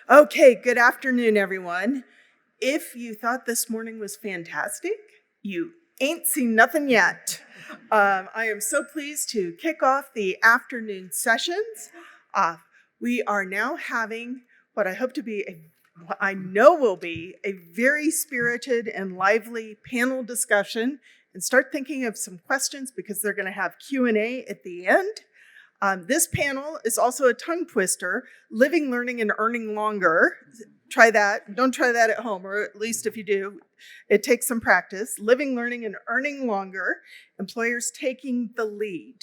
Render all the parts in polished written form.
Okay, good afternoon, everyone. If you thought this morning was fantastic, you ain't seen nothing yet. I am so pleased to kick off the afternoon sessions. We are now having what I hope to be, what I know will be, a very spirited and lively panel discussion, and start thinking of some questions because they're going to have Q&A at the end. This panel is also a tongue twister, living, learning, and earning longer. Try that. Don't try that at home, or at least if you do, it takes some practice. Living, learning, and earning longer, employers taking the lead.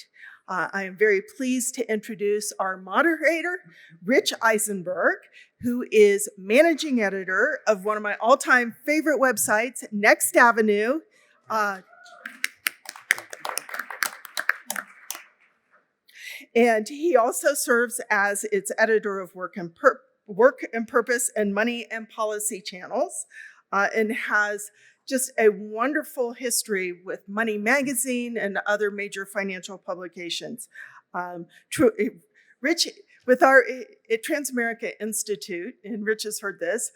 I am very pleased to introduce our moderator, Rich Eisenberg, who is managing editor of one of my all-time favorite websites, Next Avenue. And he also serves as its editor of Work and Purpose and Money and Policy channels, and has just a wonderful history with Money Magazine and other major financial publications. Rich, with our at Transamerica Institute, and Rich has heard this,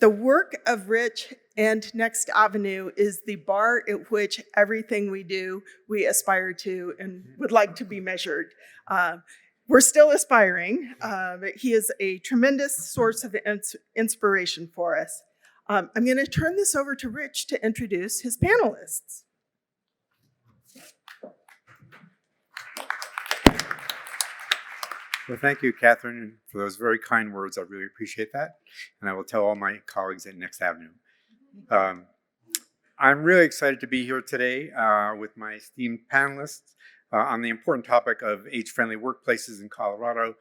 the work of Rich and Next Avenue is the bar at which everything we do, we aspire to and would like to be measured. We're still aspiring. He is a tremendous source of inspiration for us. I'm going to turn this over to Rich to introduce his panelists. Well, thank you, Catherine, for those very kind words. I really appreciate that. And I will tell all my colleagues at Next Avenue. I'm really excited to be here today with my esteemed panelists on the important topic of age-friendly workplaces in Colorado.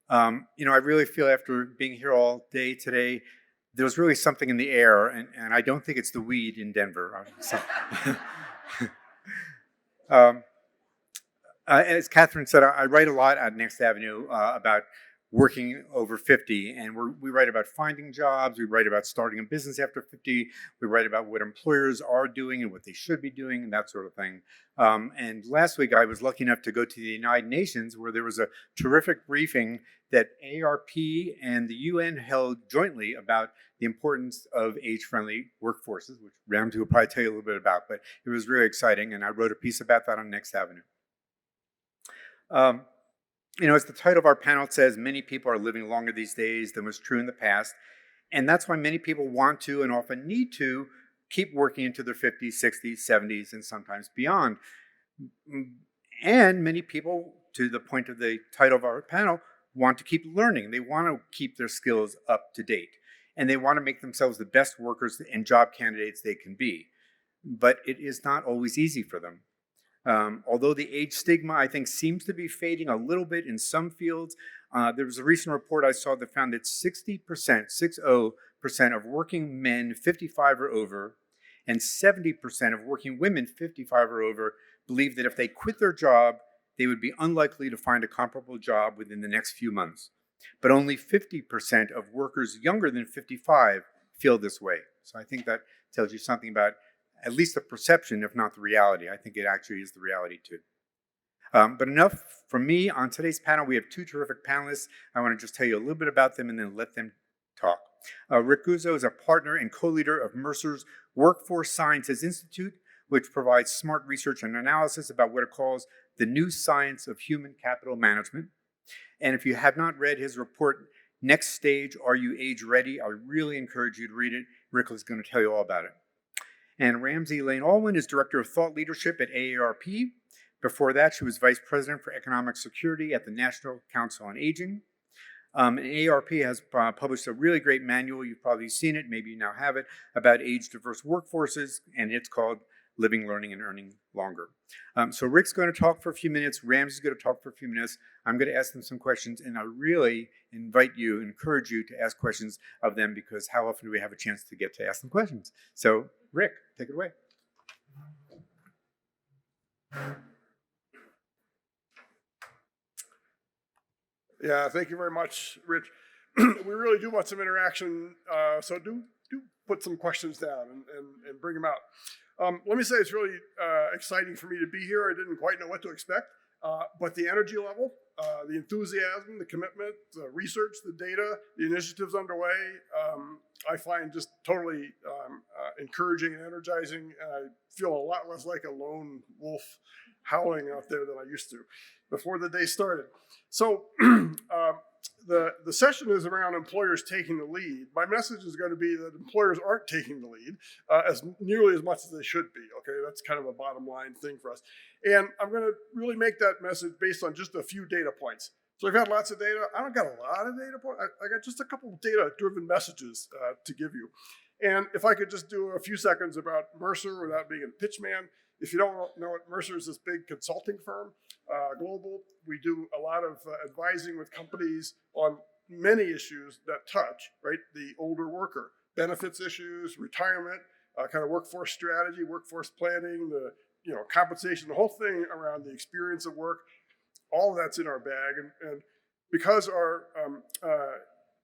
I really feel after being here all day today, there's really something in the air, and I don't think it's the weed in Denver. As Catherine said, I write a lot at Next Avenue about working over 50, and we write about finding jobs, we write about starting a business after 50, we write about what employers are doing and what they should be doing and that sort of thing. And last week I was lucky enough to go to the United Nations, where there was a terrific briefing that AARP and the UN held jointly about the importance of age-friendly workforces, which Ramsey will probably tell you a little bit about, but it was really exciting, and I wrote a piece about that on Next Avenue. As the title of our panel says, many people are living longer these days than was true in the past. And that's why many people want to and often need to keep working into their 50s, 60s, 70s, and sometimes beyond. And many people, to the point of the title of our panel, want to keep learning. They want to keep their skills up to date. And they want to make themselves the best workers and job candidates they can be. But it is not always easy for them. Although the age stigma, I think, seems to be fading a little bit in some fields, there was a recent report I saw that found that 60% of working men 55 or over and 70% of working women 55 or over believe that if they quit their job, they would be unlikely to find a comparable job within the next few months. But only 50% of workers younger than 55 feel this way. So I think that tells you something about at least the perception, if not the reality. I think it actually is the reality too. But enough from me. On today's panel, we have two terrific panelists. I want to just tell you a little bit about them and then let them talk. Rick Guzzo is a partner and co-leader of Mercer's Workforce Sciences Institute, which provides smart research and analysis about what it calls the new science of human capital management. And if you have not read his report, Next Stage, Are You Age Ready? I really encourage you to read it. Rick is going to tell you all about it. And Ramsey Alwin is Director of Thought Leadership at AARP. Before that, she was Vice President for Economic Security at the National Council on Aging. And AARP has published a really great manual. You've probably seen it, maybe you now have it, about age-diverse workforces, and it's called Living, Learning, and Earning Longer. So Rick's going to talk for a few minutes. Ramsey's going to talk for a few minutes. I'm going to ask them some questions, and I really encourage you to ask questions of them, because how often do we have a chance to get to ask them questions? So Rick, take it away. Yeah, thank you very much, Rich. We really do want some interaction, so do put some questions down and bring them out. Let me say it's really exciting for me to be here. I didn't quite know what to expect, but the energy level the enthusiasm, the commitment, the research, the data, the initiatives underway, I find just totally encouraging and energizing. And I feel a lot less like a lone wolf howling out there than I used to before the day started. So the session is around employers taking the lead. My message is going to be that employers aren't taking the lead as nearly as much as they should be. Okay, that's kind of a bottom line thing for us. And I'm going to really make that message based on just a few data points. So I've had lots of data. I don't got a lot of data points. I got just a couple of data-driven messages to give you. And if I could just do a few seconds about Mercer without being a pitch man. If you don't know it, Mercer is this big consulting firm, global. We do a lot of advising with companies on many issues that touch, right, the older worker, benefits issues, retirement, kind of workforce strategy, workforce planning, the compensation, the whole thing around the experience of work. All of that's in our bag, and because of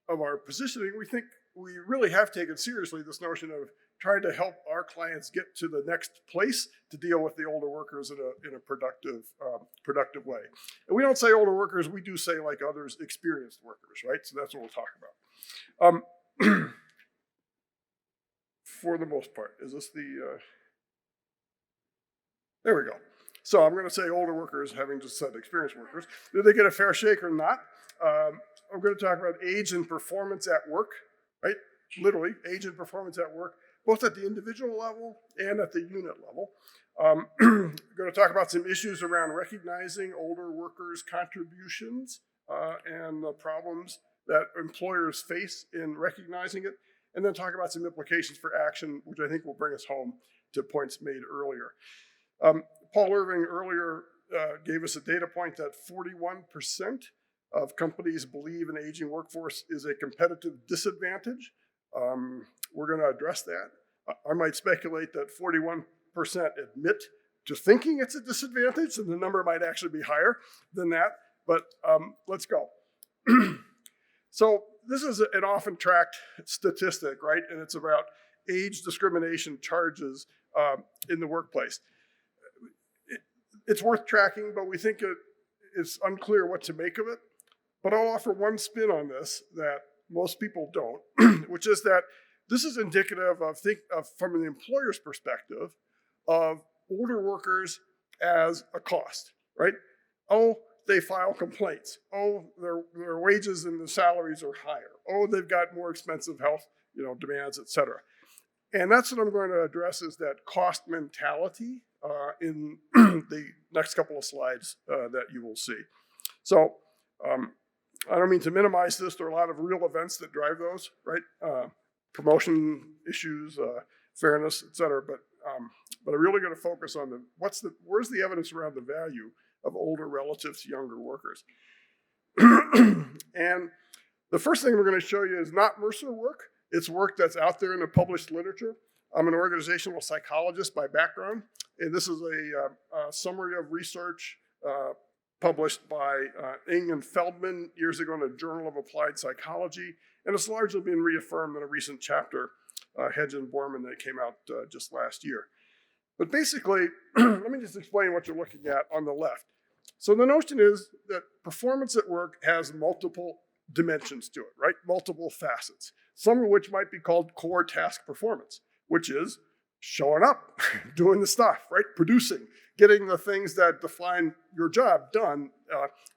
our positioning, we think we really have taken seriously this notion of trying to help our clients get to the next place to deal with the older workers in a productive way. And we don't say older workers, we do say, like others, experienced workers, right? So that's what we'll talk about. For the most part, is this the? There we go. So I'm going to say older workers, having just said experienced workers. Do they get a fair shake or not? I'm going to talk about age and performance at work, right? Literally, age and performance at work, both at the individual level and at the unit level. I'm going to talk about some issues around recognizing older workers' contributions and the problems that employers face in recognizing it, and then talk about some implications for action, which I think will bring us home to points made earlier. Paul Irving earlier gave us a data point that 41% of companies believe an aging workforce is a competitive disadvantage. We're going to address that. I might speculate that 41% admit to thinking it's a disadvantage, and the number might actually be higher than that, but let's go. So this is an often tracked statistic, right? And it's about age discrimination charges in the workplace. It's worth tracking, but we think it's unclear what to make of it. But I'll offer one spin on this that most people don't, which is that this is indicative of from an employer's perspective, of older workers as a cost, right? Oh, they file complaints. Oh, their wages and the salaries are higher. Oh, they've got more expensive health, demands, et cetera. And that's what I'm going to address, is that cost mentality in the next couple of slides that you will see. So I don't mean to minimize this. There are a lot of real events that drive those, right? Promotion issues, fairness, et cetera. But I'm really going to focus on where's the evidence around the value of older relative to younger workers. And the first thing we're going to show you is not Mercer work. It's work that's out there in the published literature. I'm an organizational psychologist by background, and this is a summary of research published by Ng and Feldman years ago in the Journal of Applied Psychology, and it's largely been reaffirmed in a recent chapter, Hedge and Borman, that came out just last year. But basically, let me just explain what you're looking at on the left. So the notion is that performance at work has multiple dimensions to it, right? Multiple facets, some of which might be called core task performance, which is showing up, doing the stuff, right? Producing, getting the things that define your job done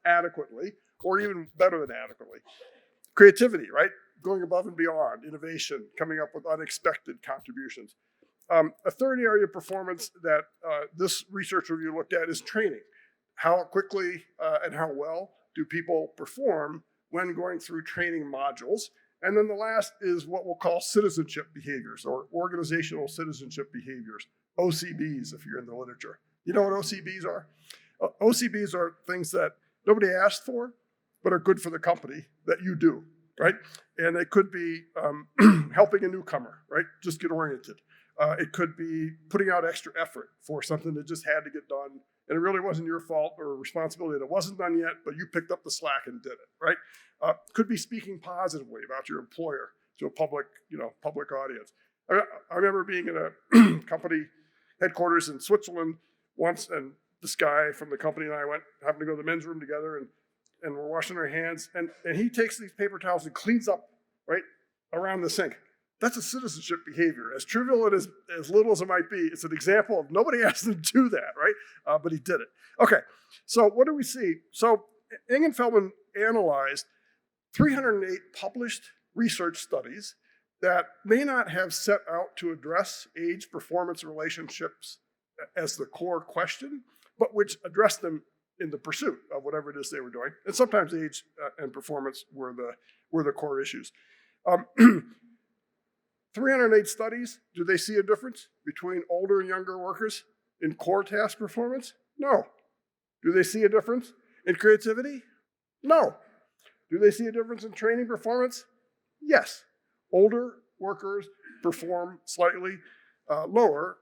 adequately, or even better than adequately. Creativity, right? Going above and beyond, innovation, coming up with unexpected contributions. A third area of performance that this research review looked at is training. How quickly and how well do people perform when going through training modules? And then the last is what we'll call citizenship behaviors, or organizational citizenship behaviors, OCBs if you're in the literature. You know what OCBs are? OCBs are things that nobody asked for, but are good for the company that you do, right? And it could be helping a newcomer, right? Just get oriented. It could be putting out extra effort for something that just had to get done, and it really wasn't your fault or responsibility that it wasn't done yet, but you picked up the slack and did it, right? Could be speaking positively about your employer to a public audience. I remember being in a company headquarters in Switzerland once, and this guy from the company and I happened to go to the men's room together, and and we're washing our hands, and he takes these paper towels and cleans up, right, around the sink. That's a citizenship behavior. As trivial and as little as it might be, it's an example of nobody asked him to do that, right? But he did it. Okay, so what do we see? So Engenfeldman analyzed 308 published research studies that may not have set out to address age-performance relationships as the core question, but which addressed them in the pursuit of whatever it is they were doing. And sometimes age and performance were the core issues. 308 studies, do they see a difference between older and younger workers in core task performance? No. Do they see a difference in creativity? No. Do they see a difference in training performance? Yes. Older workers perform slightly lower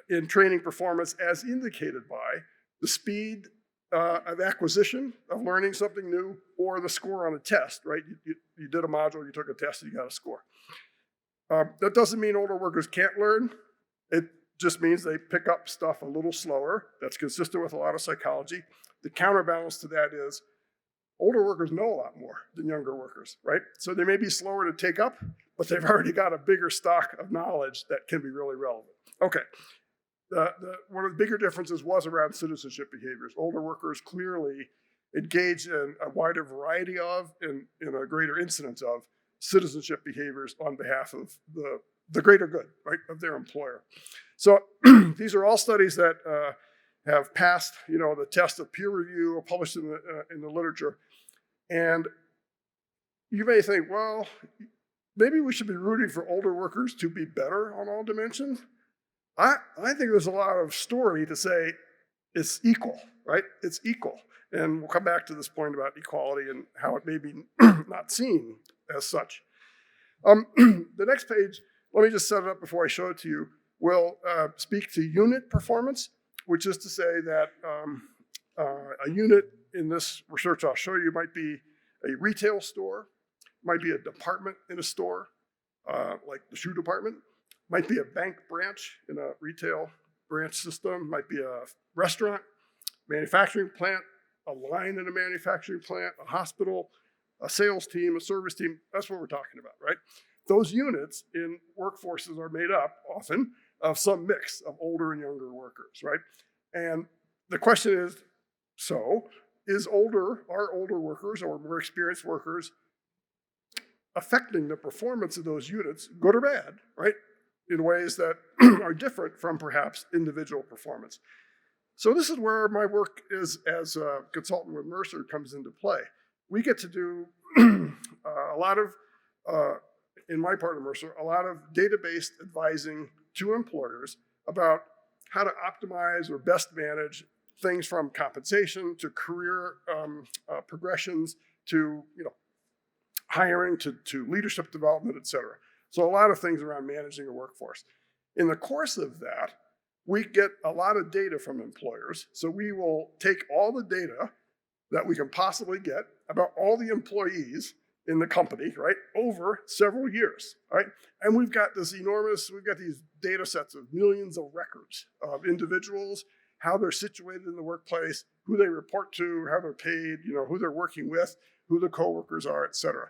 in training performance as indicated by the speed of acquisition of learning something new or the score on a test, right? You did a module, you took a test, and you got a score. That doesn't mean older workers can't learn. It just means they pick up stuff a little slower. That's consistent with a lot of psychology. The counterbalance to that is older workers know a lot more than younger workers, right? So they may be slower to take up, but they've already got a bigger stock of knowledge that can be really relevant. Okay, one of the bigger differences was around citizenship behaviors. Older workers clearly engage in a wider variety of, and in a greater incidence of, citizenship behaviors on behalf of the greater good, right, of their employer. So these are all studies that have passed, the test of peer review or published in the literature. And you may think, well, maybe we should be rooting for older workers to be better on all dimensions. I think there's a lot of story to say it's equal, right? It's equal. And we'll come back to this point about equality and how it may be not seen as such. The next page, let me just set it up before I show it to you, will speak to unit performance, which is to say that a unit in this research I'll show you might be a retail store, might be a department in a store, like the shoe department, might be a bank branch in a retail branch system, might be a restaurant, manufacturing plant, a line in a manufacturing plant, a hospital, a sales team, a service team. That's what we're talking about, right? Those units in workforces are made up often of some mix of older and younger workers, right? And the question is, so are older workers or more experienced workers affecting the performance of those units, good or bad, right? In ways that are different from perhaps individual performance. So this is where my work as a consultant with Mercer comes into play. We get to do a lot of, in my part of Mercer, a lot of data-based advising to employers about how to optimize or best manage things from compensation to career progressions to hiring to leadership development, et cetera. So a lot of things around managing a workforce. In the course of that, we get a lot of data from employers. So we will take all the data that we can possibly get about all the employees in the company, right, over several years, right? And we've got these data sets of millions of records of individuals, how they're situated in the workplace, who they report to, how they're paid, who they're working with, who the coworkers are, et cetera.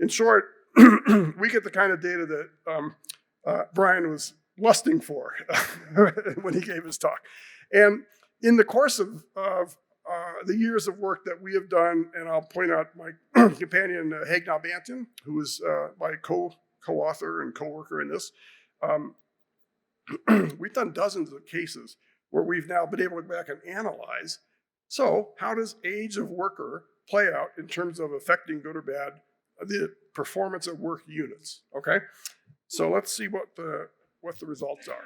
In short, we get the kind of data that Brian was lusting for when he gave his talk. And in the course of the years of work that we have done, and I'll point out my companion, Hagnall Banton, who is my co-author and co-worker in this, we've done dozens of cases where we've now been able to go back and analyze, so how does age of worker play out in terms of affecting, good or bad, the performance of work units, okay? So let's see what the results are.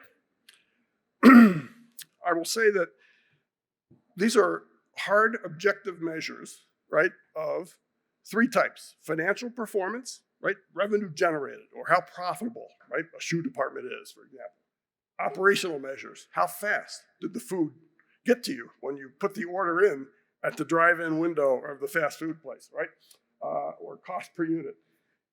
I will say that these are hard objective measures, right, of three types: financial performance, right, revenue generated, or how profitable, right, a shoe department is, for example. Operational measures: how fast did the food get to you when you put the order in at the drive-in window of the fast food place, right, or cost per unit.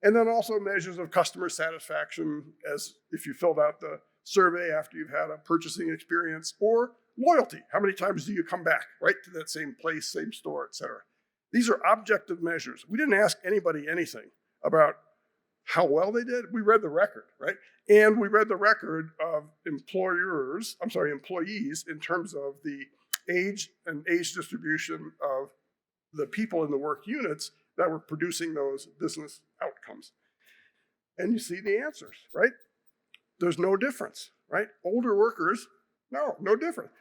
And then also measures of customer satisfaction, as if you filled out the survey after you've had a purchasing experience, or loyalty. How many times do you come back, right, to that same place, same store, et cetera? These are objective measures. We didn't ask anybody anything about how well they did. We read the record, right? And we read the record of employees in terms of the age and age distribution of the people in the work units that were producing those business outcomes. And you see the answers, right? There's no difference, right? Older workers, no difference.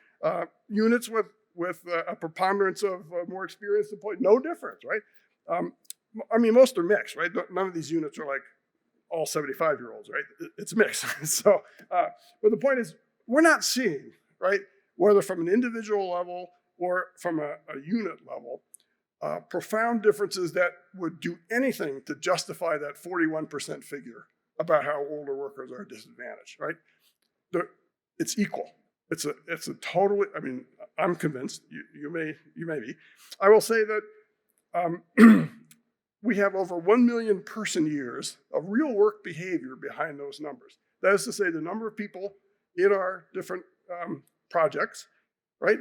Units with a preponderance of more experienced employees, no difference, right? I mean, most are mixed, right? None of these units are like all 75-year-olds, right? It's mixed. So, but the point is, we're not seeing, right, whether from an individual level or from a unit level, profound differences that would do anything to justify that 41% figure about how older workers are disadvantaged, right? It's equal. It's a totally, I mean, I'm convinced, you may be. I will say that we have over 1 million person years of real work behavior behind those numbers. That is to say, the number of people in our different projects, right?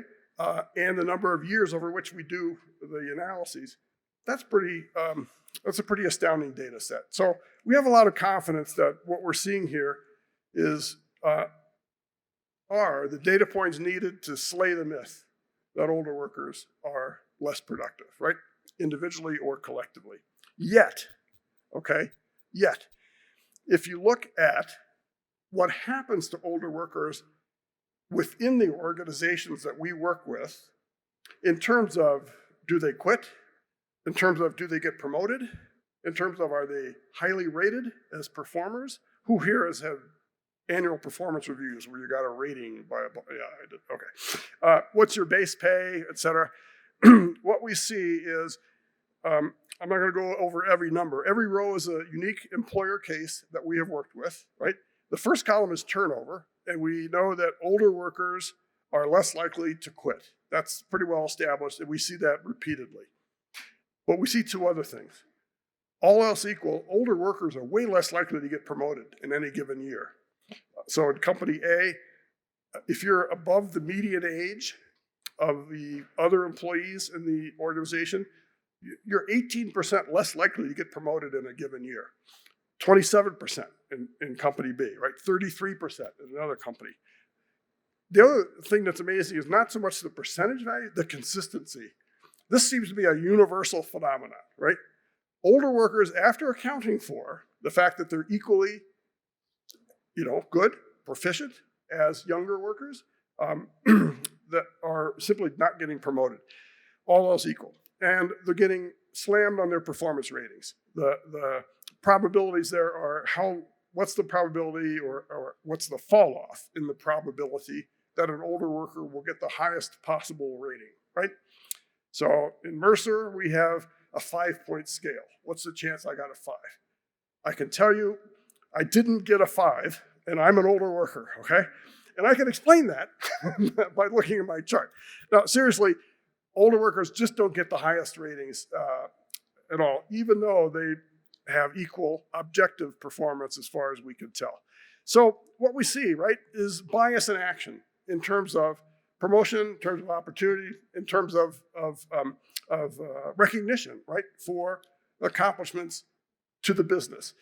And the number of years over which we do the analyses, that's a pretty astounding data set. So we have a lot of confidence that what we're seeing here is are the data points needed to slay the myth that older workers are less productive, right? Individually or collectively. Yet, if you look at what happens to older workers within the organizations that we work with, in terms of do they quit, in terms of do they get promoted, in terms of are they highly rated as performers? Who here has had annual performance reviews where you got a rating by I did, okay. What's your base pay, et cetera? What we see is, I'm not going to go over every number. Every row is a unique employer case that we have worked with, right? The first column is turnover, and we know that older workers are less likely to quit. That's pretty well established, and we see that repeatedly. But we see two other things. All else equal, older workers are way less likely to get promoted in any given year. So in company A, if you're above the median age of the other employees in the organization, you're 18% less likely to get promoted in a given year. 27% in company B, right? 33% in another company. The other thing that's amazing is not so much the percentage value, the consistency. This seems to be a universal phenomenon, right? Older workers, after accounting for the fact that they're equally, good, proficient as younger workers, that are simply not getting promoted, all else equal. And they're getting slammed on their performance ratings. The probabilities there are what's the probability or what's the fall off in the probability that an older worker will get the highest possible rating, right? So in Mercer, we have a 5-point scale. What's the chance I got a 5? I can tell you I didn't get a 5, and I'm an older worker, okay? And I can explain that by looking at my chart. Now, seriously, older workers just don't get the highest ratings at all, even though they have equal objective performance as far as we can tell. So what we see, right, is bias in action in terms of promotion, in terms of opportunity, in terms of recognition, right, for accomplishments to the business.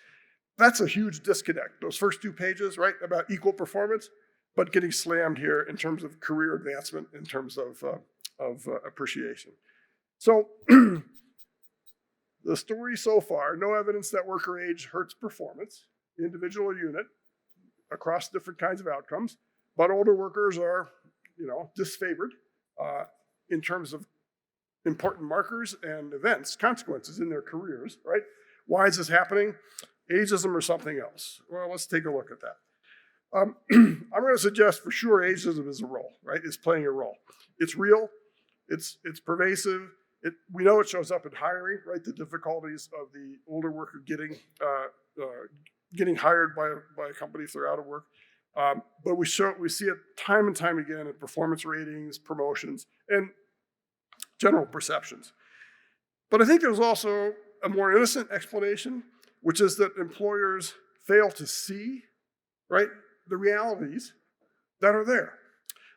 That's a huge disconnect. Those first 2 pages, right, about equal performance, but getting slammed here in terms of career advancement, in terms of appreciation. So the story so far, no evidence that worker age hurts performance, individual or unit, across different kinds of outcomes, but older workers are, disfavored in terms of important markers and events, consequences in their careers, right? Why is this happening? Ageism or something else? Well, let's take a look at that. I'm going to suggest for sure ageism is a role, right? It's playing a role. It's real. It's pervasive. We know it shows up in hiring, right? The difficulties of the older worker getting hired by a company if they're out of work. But we see it time and time again in performance ratings, promotions, and general perceptions. But I think there's also a more innocent explanation, which is that employers fail to see, right, the realities that are there.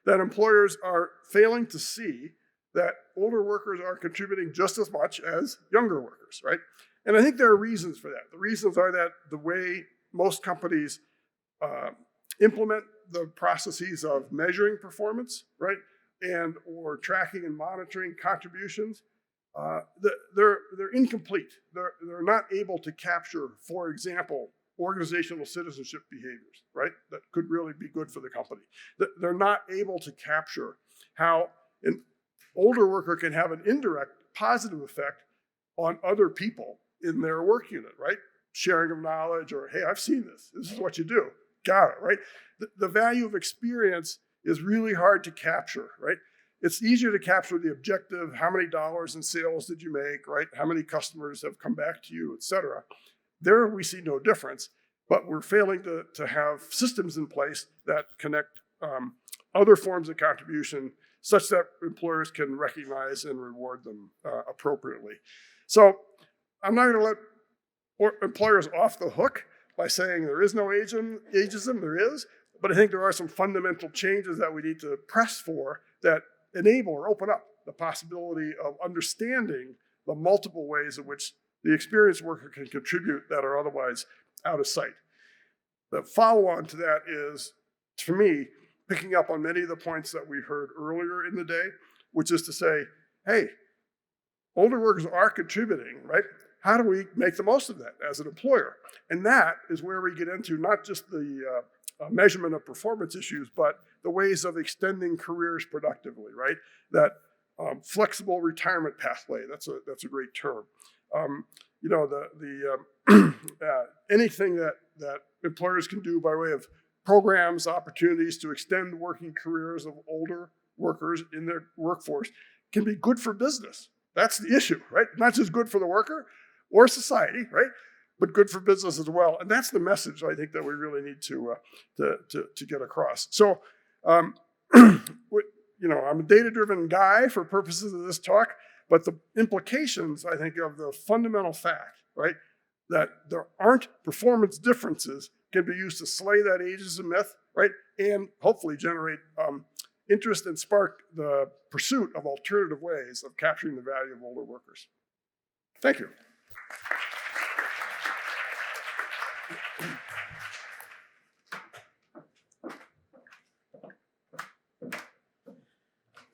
That employers are failing to see that older workers are contributing just as much as younger workers, right? And I think there are reasons for that. The reasons are that the way most companies implement the processes of measuring performance, right, and or tracking and monitoring contributions, they're incomplete. They're not able to capture, for example, organizational citizenship behaviors, right, that could really be good for the company. They're not able to capture how an older worker can have an indirect positive effect on other people in their work unit, right? Sharing of knowledge, or, hey, I've seen this. This is what you do. Got it, right? The value of experience is really hard to capture, right? It's easier to capture the objective, how many dollars in sales did you make, right? How many customers have come back to you, et cetera. There we see no difference, but we're failing to have systems in place that connect other forms of contribution such that employers can recognize and reward them appropriately. So I'm not going to let employers off the hook by saying there is no ageism. There is, but I think there are some fundamental changes that we need to press for that enable or open up the possibility of understanding the multiple ways in which the experienced worker can contribute that are otherwise out of sight. The follow-on to that is, for me, picking up on many of the points that we heard earlier in the day, which is to say, hey, older workers are contributing, right? How do we make the most of that as an employer? And that is where we get into not just the measurement of performance issues, but the ways of extending careers productively, right? That flexible retirement pathway, that's a great term. Anything that employers can do by way of programs, opportunities to extend working careers of older workers in their workforce can be good for business. That's the issue, right? Not just good for the worker or society, right? But good for business as well. And that's the message I think that we really need to get across. So, I'm a data-driven guy for purposes of this talk, but the implications, I think, of the fundamental fact, right, that there aren't performance differences can be used to slay that ageism myth, right, and hopefully generate interest and spark the pursuit of alternative ways of capturing the value of older workers. Thank you.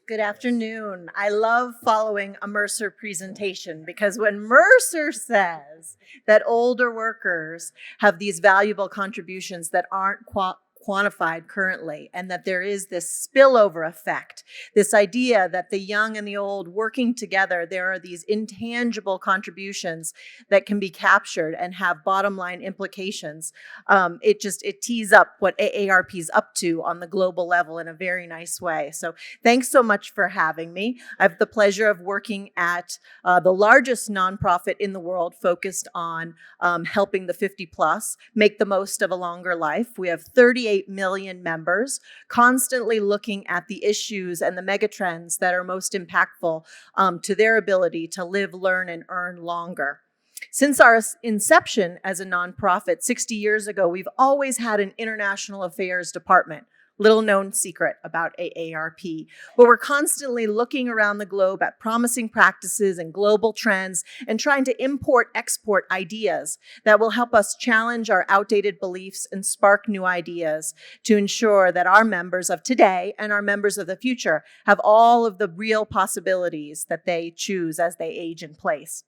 Good afternoon. I love following a Mercer presentation because when Mercer says that older workers have these valuable contributions that aren't quantified currently, and that there is this spillover effect, this idea that the young and the old working together, there are these intangible contributions that can be captured and have bottom line implications. It tees up what AARP is up to on the global level in a very nice way. So thanks so much for having me. I have the pleasure of working at the largest nonprofit in the world focused on helping the 50 plus make the most of a longer life. We have 38 million members, constantly looking at the issues and the megatrends that are most impactful to their ability to live, learn, and earn longer. Since our inception as a nonprofit 60 years ago, we've always had an international affairs department. Little known secret about AARP, but we're constantly looking around the globe at promising practices and global trends and trying to import-export ideas that will help us challenge our outdated beliefs and spark new ideas to ensure that our members of today and our members of the future have all of the real possibilities that they choose as they age in place.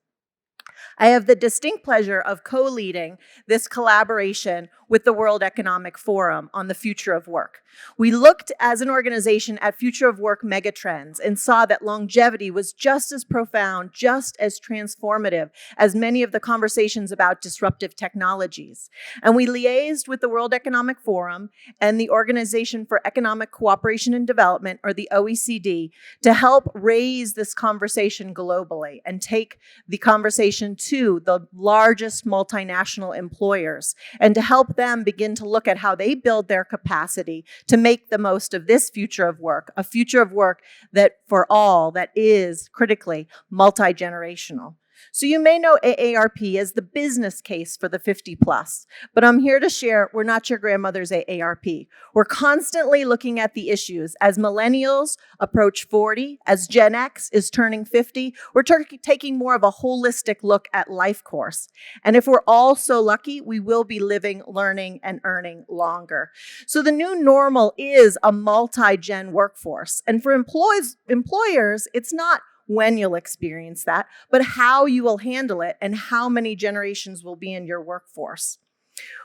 I have the distinct pleasure of co-leading this collaboration with the World Economic Forum on the future of work. We looked as an organization at future of work megatrends and saw that longevity was just as profound, just as transformative as many of the conversations about disruptive technologies. And we liaised with the World Economic Forum and the Organization for Economic Cooperation and Development, or the OECD, to help raise this conversation globally and take the conversation to the largest multinational employers and to help them begin to look at how they build their capacity to make the most of this future of work, a future of work that for all, that is critically multi-generational. So you may know AARP as the business case for the 50 plus, but I'm here to share we're not your grandmother's AARP. We're constantly looking at the issues. As millennials approach 40, as Gen X is turning 50, we're taking more of a holistic look at life course. And if we're all so lucky, we will be living, learning, and earning longer. So the new normal is a multi-gen workforce. And for employers, it's not when you'll experience that, but how you will handle it and how many generations will be in your workforce.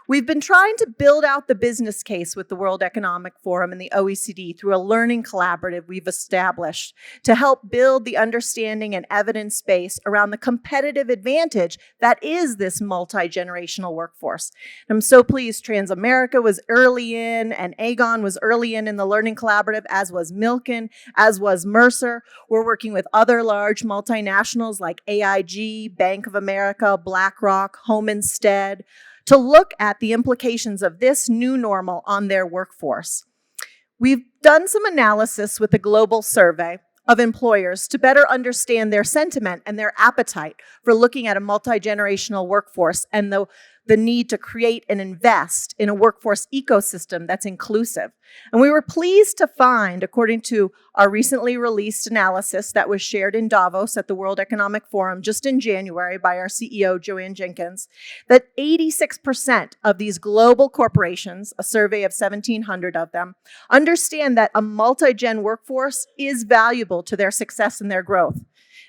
We've been trying to build out the business case with the World Economic Forum and the OECD through a learning collaborative we've established to help build the understanding and evidence base around the competitive advantage that is this multi-generational workforce. And I'm so pleased Transamerica was early in and Aegon was early in the learning collaborative, as was Milken, as was Mercer. We're working with other large multinationals like AIG, Bank of America, BlackRock, Home Instead, to look at the implications of this new normal on their workforce. We've done some analysis with a global survey of employers to better understand their sentiment and their appetite for looking at a multi-generational workforce and the need to create and invest in a workforce ecosystem that's inclusive. And we were pleased to find, according to our recently released analysis that was shared in Davos at the World Economic Forum just in January by our CEO, Joanne Jenkins, that 86% of these global corporations, a survey of 1,700 of them, understand that a multi-gen workforce is valuable to their success and their growth.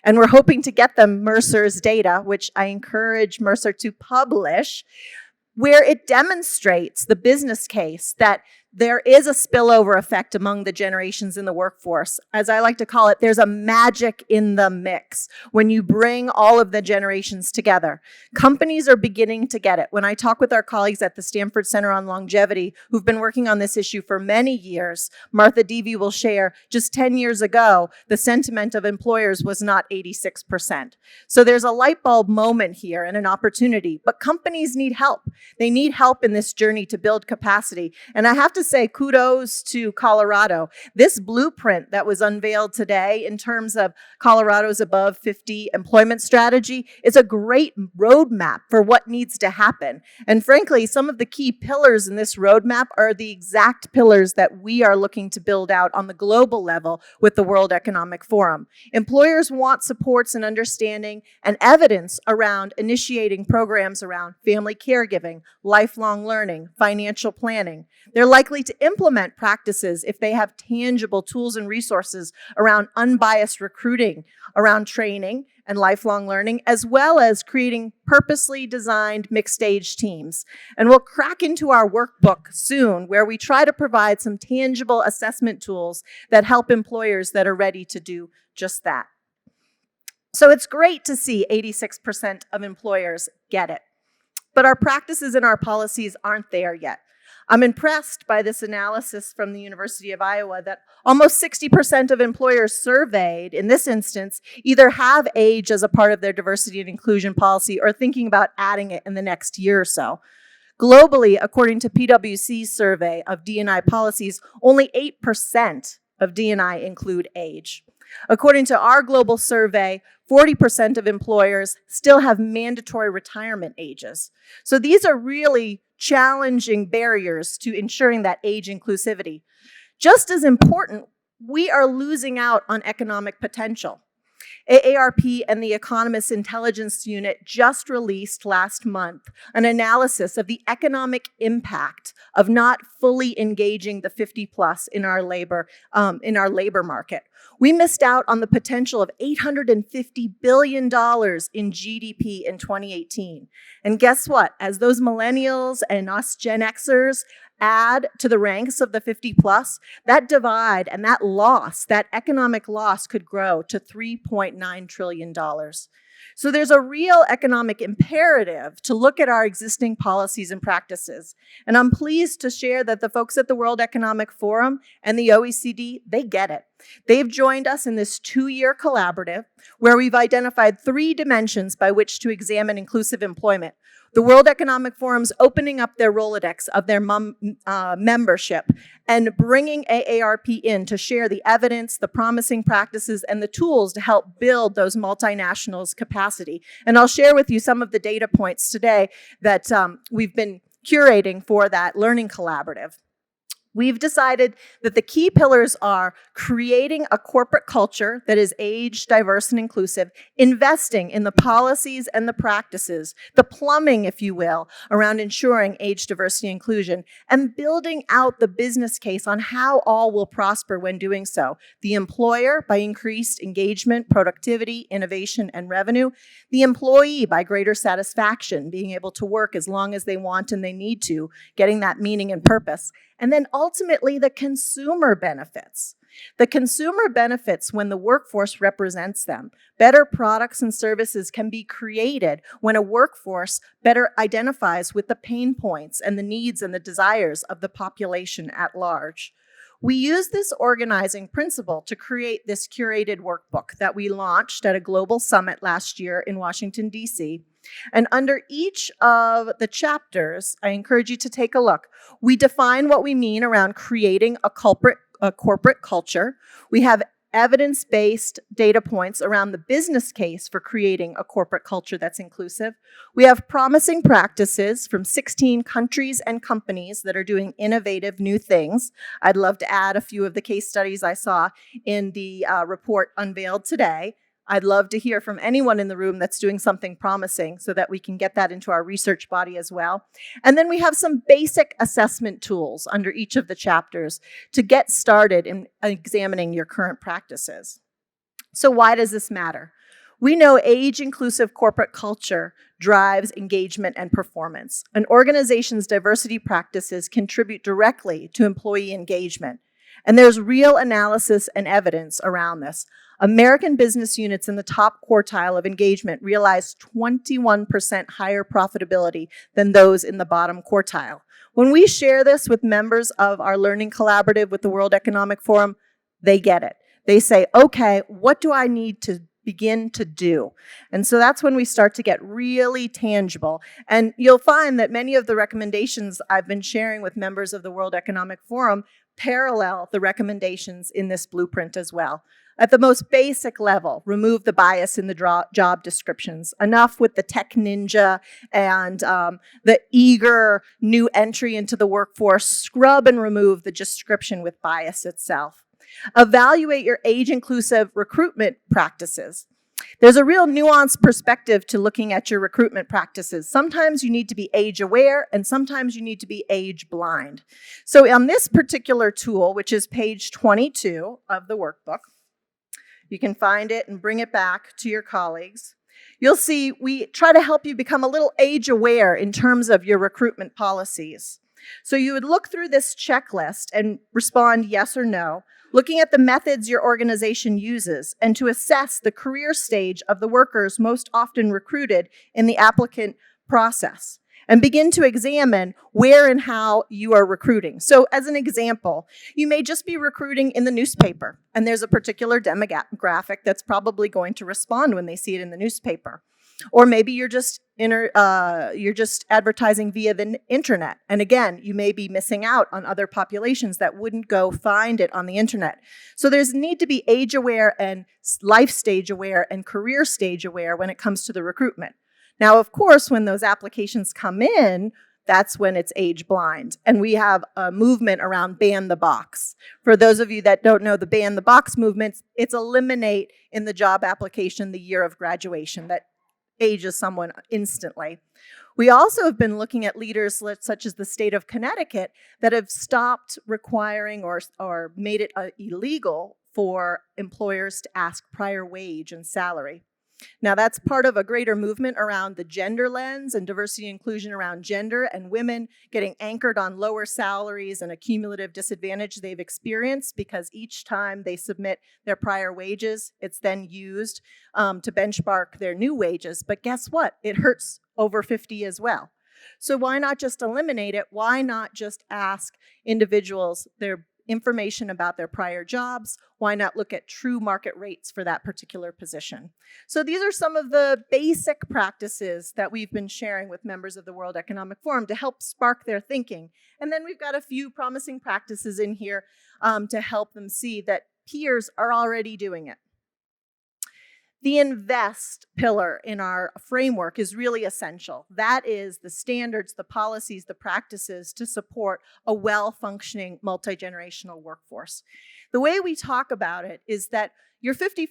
And we're hoping to get them Mercer's data, which I encourage Mercer to publish, where it demonstrates the business case that there is a spillover effect among the generations in the workforce. As I like to call it, there's a magic in the mix when you bring all of the generations together. Companies are beginning to get it. When I talk with our colleagues at the Stanford Center on Longevity, who've been working on this issue for many years, Martha Devi will share, just 10 years ago, the sentiment of employers was not 86%. So there's a light bulb moment here and an opportunity, but companies need help. They need help in this journey to build capacity. And I have to say kudos to Colorado. This blueprint that was unveiled today in terms of Colorado's above 50 employment strategy is a great roadmap for what needs to happen. And frankly, some of the key pillars in this roadmap are the exact pillars that we are looking to build out on the global level with the World Economic Forum. Employers want supports and understanding and evidence around initiating programs around family caregiving, lifelong learning, financial planning. They're likely to implement practices if they have tangible tools and resources around unbiased recruiting, around training and lifelong learning, as well as creating purposely designed mixed-age teams. And we'll crack into our workbook soon, where we try to provide some tangible assessment tools that help employers that are ready to do just that. So it's great to see 86% of employers get it. But our practices and our policies aren't there yet. I'm impressed by this analysis from the University of Iowa that almost 60% of employers surveyed, in this instance, either have age as a part of their diversity and inclusion policy or thinking about adding it in the next year or so. Globally, according to PwC's survey of D&I policies, only 8% of D&I include age. According to our global survey, 40% of employers still have mandatory retirement ages. So these are really challenging barriers to ensuring that age inclusivity. Just as important, we are losing out on economic potential. AARP and the Economist Intelligence Unit just released last month an analysis of the economic impact of not fully engaging the 50 plus in our labor market. We missed out on the potential of $850 billion in GDP in 2018. And guess what? As those millennials and us Gen Xers add to the ranks of the 50 plus, that divide and that loss, that economic loss could grow to $3.9 trillion. So there's a real economic imperative to look at our existing policies and practices. And I'm pleased to share that the folks at the World Economic Forum and the OECD, they get it. They've joined us in this 2-year collaborative where we've identified 3 dimensions by which to examine inclusive employment. The World Economic Forum's opening up their Rolodex of their membership and bringing AARP in to share the evidence, the promising practices, and the tools to help build those multinationals' capacity. And I'll share with you some of the data points today that we've been curating for that learning collaborative. We've decided that the key pillars are creating a corporate culture that is age, diverse, and inclusive, investing in the policies and the practices, the plumbing, if you will, around ensuring age, diversity, and inclusion, and building out the business case on how all will prosper when doing so. The employer by increased engagement, productivity, innovation, and revenue. The employee by greater satisfaction, being able to work as long as they want and they need to, getting that meaning and purpose. And then ultimately, the consumer benefits. The consumer benefits when the workforce represents them. Better products and services can be created when a workforce better identifies with the pain points and the needs and the desires of the population at large. We use this organizing principle to create this curated workbook that we launched at a global summit last year in Washington, D.C. And under each of the chapters, I encourage you to take a look. We define what we mean around creating a corporate culture. We have evidence-based data points around the business case for creating a corporate culture that's inclusive. We have promising practices from 16 countries and companies that are doing innovative new things. I'd love to add a few of the case studies I saw in the report unveiled today. I'd love to hear from anyone in the room that's doing something promising so that we can get that into our research body as well. And then we have some basic assessment tools under each of the chapters to get started in examining your current practices. So why does this matter? We know age-inclusive corporate culture drives engagement and performance. An organization's diversity practices contribute directly to employee engagement. And there's real analysis and evidence around this. American business units in the top quartile of engagement realize 21% higher profitability than those in the bottom quartile. When we share this with members of our learning collaborative with the World Economic Forum, they get it. They say, okay, what do I need to begin to do? And so that's when we start to get really tangible. And you'll find that many of the recommendations I've been sharing with members of the World Economic Forum parallel the recommendations in this blueprint as well. At the most basic level, remove the bias in the job descriptions. Enough with the tech ninja and the eager new entry into the workforce. Scrub and remove the description with bias itself. Evaluate your age-inclusive recruitment practices. There's a real nuanced perspective to looking at your recruitment practices. Sometimes you need to be age-aware, and sometimes you need to be age-blind. So on this particular tool, which is page 22 of the workbook, you can find it and bring it back to your colleagues. You'll see we try to help you become a little age-aware in terms of your recruitment policies. So you would look through this checklist and respond yes or no, looking at the methods your organization uses and to assess the career stage of the workers most often recruited in the applicant process, and begin to examine where and how you are recruiting. So as an example, you may just be recruiting in the newspaper, and there's a particular demographic that's probably going to respond when they see it in the newspaper. Or maybe you're just advertising via the internet. And again, you may be missing out on other populations that wouldn't go find it on the internet. So there's a need to be age-aware and life stage-aware and career stage-aware when it comes to the recruitment. Now, of course, when those applications come in, that's when it's age blind. And we have a movement around ban the box. For those of you that don't know the ban the box movement, it's eliminate in the job application the year of graduation that ages someone instantly. We also have been looking at leaders such as the state of Connecticut that have stopped requiring or made it illegal for employers to ask prior wage and salary. Now, that's part of a greater movement around the gender lens and diversity and inclusion around gender and women getting anchored on lower salaries and a cumulative disadvantage they've experienced because each time they submit their prior wages, it's then used to benchmark their new wages. But guess what? It hurts over 50 as well. So why not just eliminate it? Why not just ask individuals their information about their prior jobs? Why not look at true market rates for that particular position? So these are some of the basic practices that we've been sharing with members of the World Economic Forum to help spark their thinking. And then we've got a few promising practices in here to help them see that peers are already doing it. The invest pillar in our framework is really essential. That is the standards, the policies, the practices to support a well-functioning multi-generational workforce. The way we talk about it is that your 50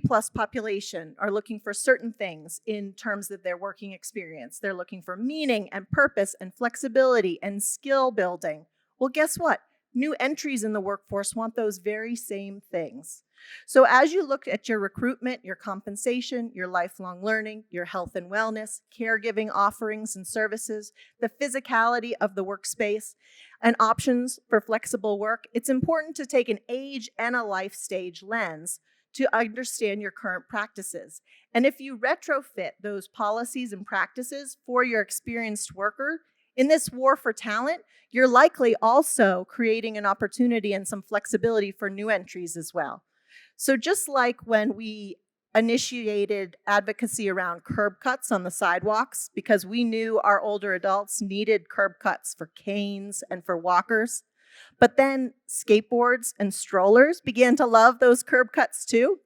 plus population are looking for certain things in terms of their working experience. They're looking for meaning and purpose and flexibility and skill building. Well, guess what? New entries in the workforce want those very same things. So as you look at your recruitment, your compensation, your lifelong learning, your health and wellness, caregiving offerings and services, the physicality of the workspace, and options for flexible work, it's important to take an age and a life stage lens to understand your current practices. And if you retrofit those policies and practices for your experienced worker, in this war for talent, you're likely also creating an opportunity and some flexibility for new entries as well. So just like when we initiated advocacy around curb cuts on the sidewalks because we knew our older adults needed curb cuts for canes and for walkers, but then skateboards and strollers began to love those curb cuts too,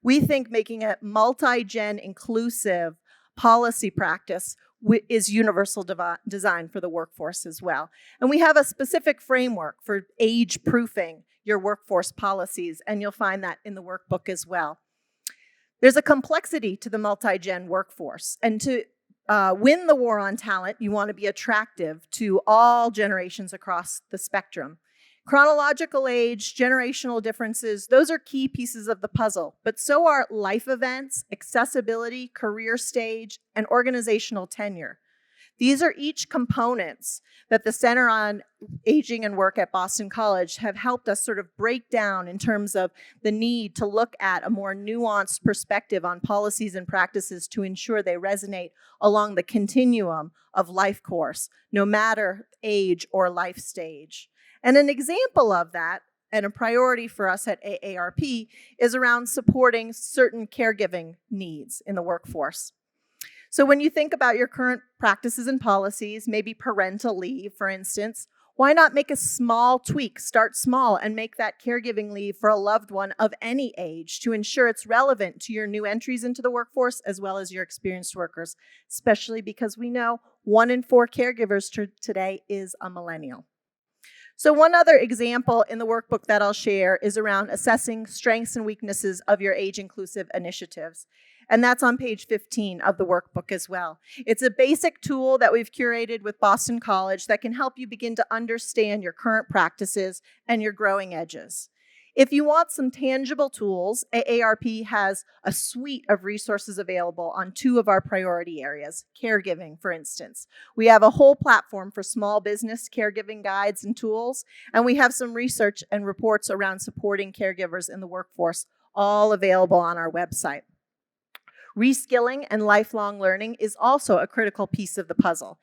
we think making a multi-gen inclusive policy practice is universal design for the workforce as well. And we have a specific framework for age-proofing your workforce policies, and you'll find that in the workbook as well. There's a complexity to the multi-gen workforce, and to win the war on talent, you want to be attractive to all generations across the spectrum. Chronological age, generational differences, those are key pieces of the puzzle, but so are life events, accessibility, career stage, and organizational tenure. These are each components that the Center on Aging and Work at Boston College have helped us sort of break down in terms of the need to look at a more nuanced perspective on policies and practices to ensure they resonate along the continuum of life course, no matter age or life stage. And an example of that, and a priority for us at AARP, is around supporting certain caregiving needs in the workforce. So when you think about your current practices and policies, maybe parental leave, for instance, why not make a small tweak, start small, and make that caregiving leave for a loved one of any age to ensure it's relevant to your new entries into the workforce as well as your experienced workers, especially because we know 1 in 4 caregivers today is a millennial. So one other example in the workbook that I'll share is around assessing strengths and weaknesses of your age-inclusive initiatives. And that's on page 15 of the workbook as well. It's a basic tool that we've curated with Boston College that can help you begin to understand your current practices and your growing edges. If you want some tangible tools, AARP has a suite of resources available on 2 of our priority areas, caregiving, for instance. We have a whole platform for small business caregiving guides and tools, and we have some research and reports around supporting caregivers in the workforce, all available on our website. Reskilling and lifelong learning is also a critical piece of the puzzle.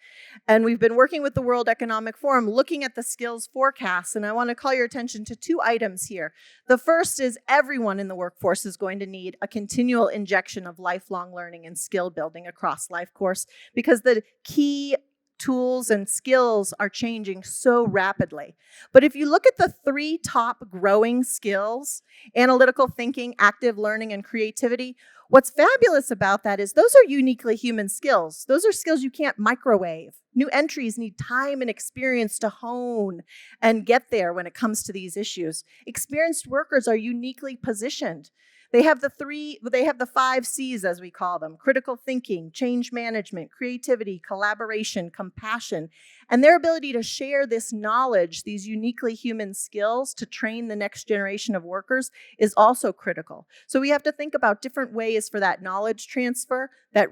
And we've been working with the World Economic Forum looking at the skills forecasts, and I want to call your attention to 2 items here. The first is everyone in the workforce is going to need a continual injection of lifelong learning and skill building across life course because the key tools and skills are changing so rapidly. But if you look at the 3 top growing skills, analytical thinking, active learning, and creativity, what's fabulous about that is those are uniquely human skills. Those are skills you can't microwave. New entries need time and experience to hone and get there when it comes to these issues. Experienced workers are uniquely positioned. They have the 5 C's, as we call them: critical thinking, change management, creativity, collaboration, compassion, and their ability to share this knowledge, these uniquely human skills to train the next generation of workers is also critical. So we have to think about different ways for that knowledge transfer, that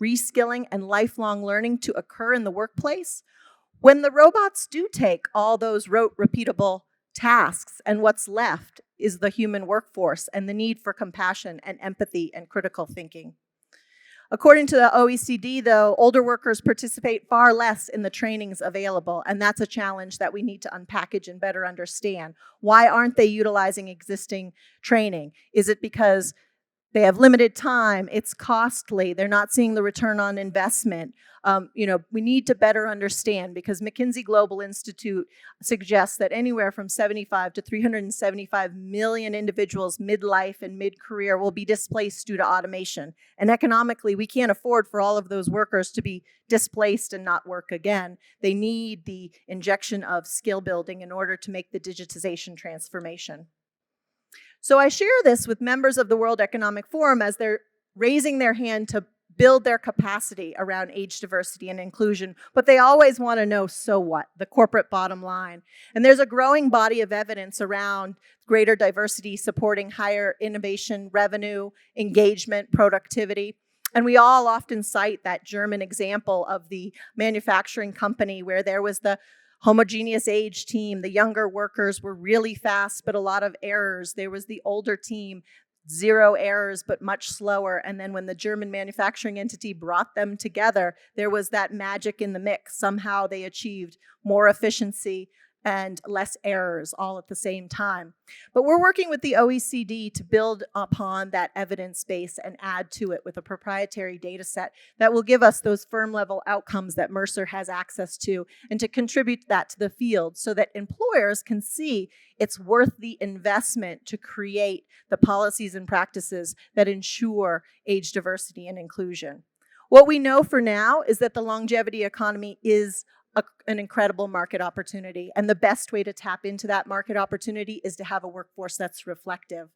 reskilling and lifelong learning to occur in the workplace. When the robots do take all those rote, repeatable tasks, and what's left is the human workforce and the need for compassion and empathy and critical thinking. According to the OECD, though, older workers participate far less in the trainings available, and that's a challenge that we need to unpackage and better understand. Why aren't they utilizing existing training? Is it because they have limited time, it's costly, they're not seeing the return on investment? We need to better understand, because McKinsey Global Institute suggests that anywhere from 75 to 375 million individuals midlife and mid-career will be displaced due to automation. And economically, we can't afford for all of those workers to be displaced and not work again. They need the injection of skill building in order to make the digitization transformation. So I share this with members of the World Economic Forum as they're raising their hand to build their capacity around age diversity and inclusion, but they always want to know, so what, the corporate bottom line. And there's a growing body of evidence around greater diversity supporting higher innovation, revenue, engagement, productivity. And we all often cite that German example of the manufacturing company where there was the homogeneous age team. The younger workers were really fast, but a lot of errors. There was the older team, 0 errors, but much slower. And then when the German manufacturing entity brought them together, there was that magic in the mix. Somehow they achieved more efficiency and less errors all at the same time. But we're working with the OECD to build upon that evidence base and add to it with a proprietary data set that will give us those firm level outcomes that Mercer has access to, and to contribute that to the field so that employers can see it's worth the investment to create the policies and practices that ensure age diversity and inclusion. What we know for now is that the longevity economy is an incredible market opportunity. And the best way to tap into that market opportunity is to have a workforce that's reflective.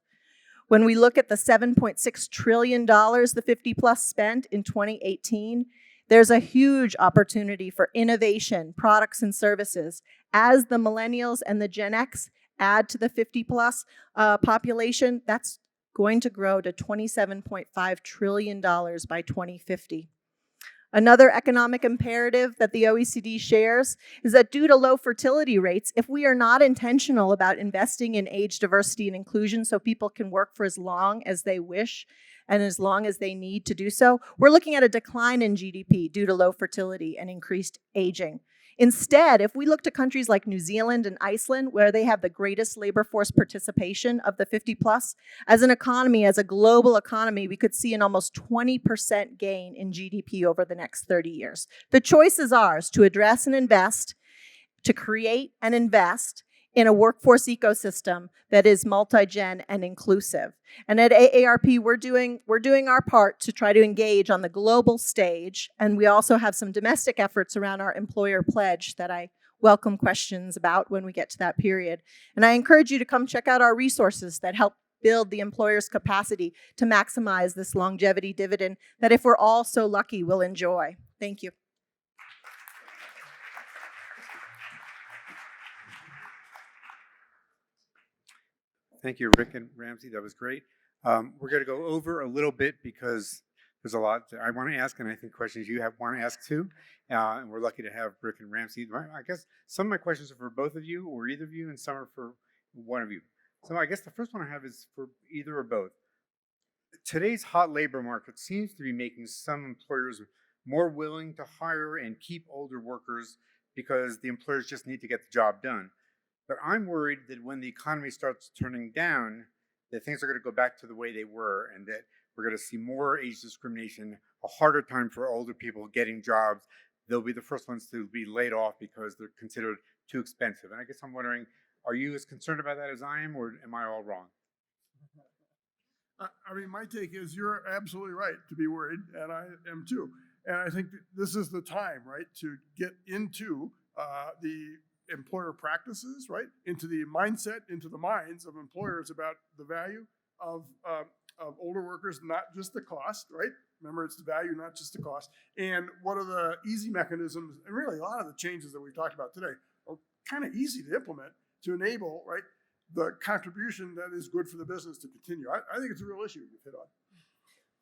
When we look at the $7.6 trillion the 50 plus spent in 2018, there's a huge opportunity for innovation, products and services. As the millennials and the Gen X add to the 50 plus population, that's going to grow to $27.5 trillion by 2050. Another economic imperative that the OECD shares is that due to low fertility rates, if we are not intentional about investing in age diversity and inclusion so people can work for as long as they wish and as long as they need to do so, we're looking at a decline in GDP due to low fertility and increased aging. Instead, if we look to countries like New Zealand and Iceland, where they have the greatest labor force participation of the 50 plus, as an economy, as a global economy, we could see an almost 20% gain in GDP over the next 30 years. The choice is ours to address and invest, to create and invest in a workforce ecosystem that is multi-gen and inclusive. And at AARP, we're doing our part to try to engage on the global stage, and we also have some domestic efforts around our employer pledge that I welcome questions about when we get to that period. And I encourage you to come check out our resources that help build the employer's capacity to maximize this longevity dividend that, if we're all so lucky, we'll enjoy. Thank you. Thank you, Rick and Ramsey. That was great. We're going to go over a little bit because there's a lot I want to ask, and I think questions you want to ask too. And we're lucky to have Rick and Ramsey. I guess some of my questions are for both of you or either of you, and some are for one of you. So I guess the first one I have is for either or both. Today's hot labor market seems to be making some employers more willing to hire and keep older workers because the employers just need to get the job done. But I'm worried that when the economy starts turning down, that things are going to go back to the way they were, and that we're going to see more age discrimination, a harder time for older people getting jobs. They'll be the first ones to be laid off because they're considered too expensive. And I guess I'm wondering, are you as concerned about that as I am, or am I all wrong? I mean, my take is you're absolutely right to be worried, and I am too. And I think this is the time, right, to get into the employer practices, right, into the mindset, into the minds of employers about the value of older workers, not just the cost, right? Remember, it's the value, not just the cost. And what are the easy mechanisms? And really, a lot of the changes that we've talked about today are kind of easy to implement to enable, right, the contribution that is good for the business to continue. I think it's a real issue you've hit on.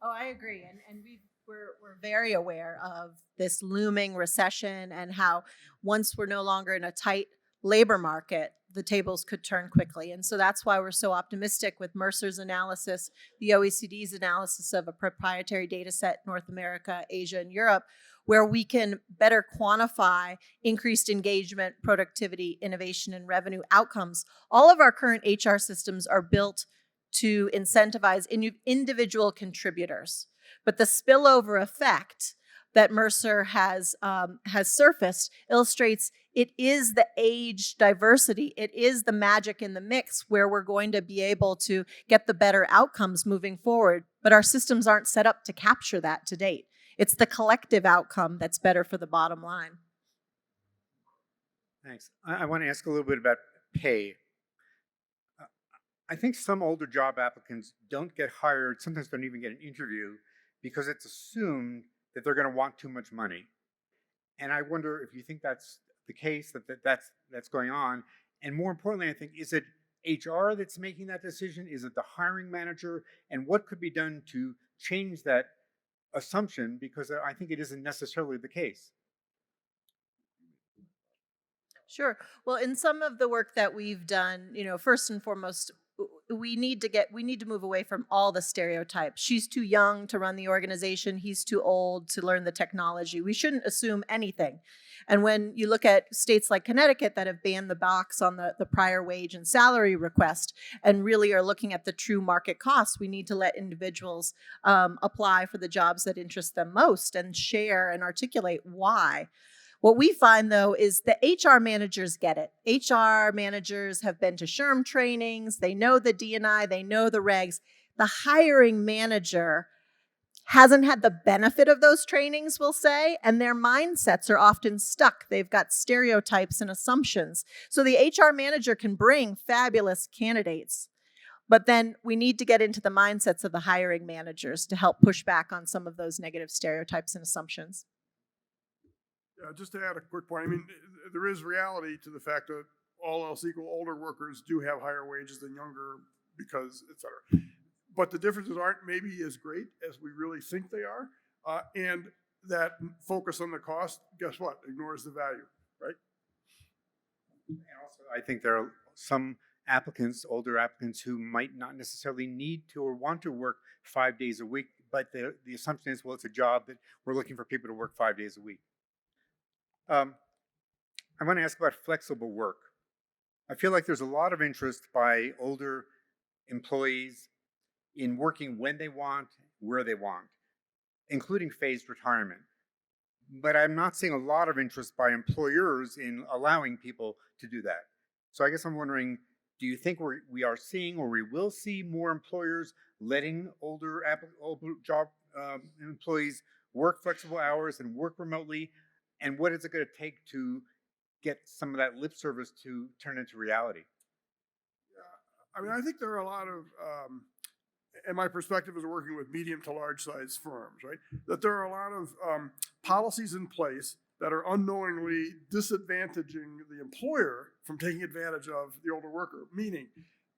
Oh, I agree. And we're very aware of this looming recession and how once we're no longer in a tight labor market, the tables could turn quickly. And so that's why we're so optimistic with Mercer's analysis, the OECD's analysis of a proprietary data set, North America, Asia, and Europe, where we can better quantify increased engagement, productivity, innovation, and revenue outcomes. All of our current HR systems are built to incentivize individual contributors. But the spillover effect that Mercer has surfaced illustrates it is the age diversity, it is the magic in the mix where we're going to be able to get the better outcomes moving forward. But our systems aren't set up to capture that to date. It's the collective outcome that's better for the bottom line. Thanks. I want to ask a little bit about pay. I think some older job applicants don't get hired, sometimes don't even get an interview, because it's assumed that they're going to want too much money. And I wonder if you think that's the case, that's going on. And more importantly, I think, is it HR that's making that decision? Is it the hiring manager? And what could be done to change that assumption? Because I think it isn't necessarily the case. Sure. Well, in some of the work that we've done, first and foremost, we need to move away from all the stereotypes. She's too young to run the organization. He's too old to learn the technology. We shouldn't assume anything. And when you look at states like Connecticut that have banned the box on the prior wage and salary request and really are looking at the true market costs, we need to let individuals apply for the jobs that interest them most and share and articulate why. What we find, though, is the HR managers get it. HR managers have been to SHRM trainings. They know the D&I. They know the regs. The hiring manager hasn't had the benefit of those trainings, we'll say, and their mindsets are often stuck. They've got stereotypes and assumptions. So the HR manager can bring fabulous candidates, but then we need to get into the mindsets of the hiring managers to help push back on some of those negative stereotypes and assumptions. Just to add a quick point, I mean, there is reality to the fact that all else equal, older workers do have higher wages than younger because, et cetera. But the differences aren't maybe as great as we really think they are. And that focus on the cost, guess what? Ignores the value, right? And also, I think there are some applicants, older applicants, who might not necessarily need to or want to work 5 days a week, but the assumption is, well, it's a job that we're looking for people to work 5 days a week. I want to ask about flexible work. I feel like there's a lot of interest by older employees in working when they want, where they want, including phased retirement. But I'm not seeing a lot of interest by employers in allowing people to do that. So I guess I'm wondering, do you think we are seeing or we will see more employers letting older job employees work flexible hours and work remotely? And what is it going to take to get some of that lip service to turn into reality? Yeah, I mean, I think there are a lot of, and my perspective is working with medium to large size firms, right? That there are a lot of policies in place that are unknowingly disadvantaging the employer from taking advantage of the older worker, meaning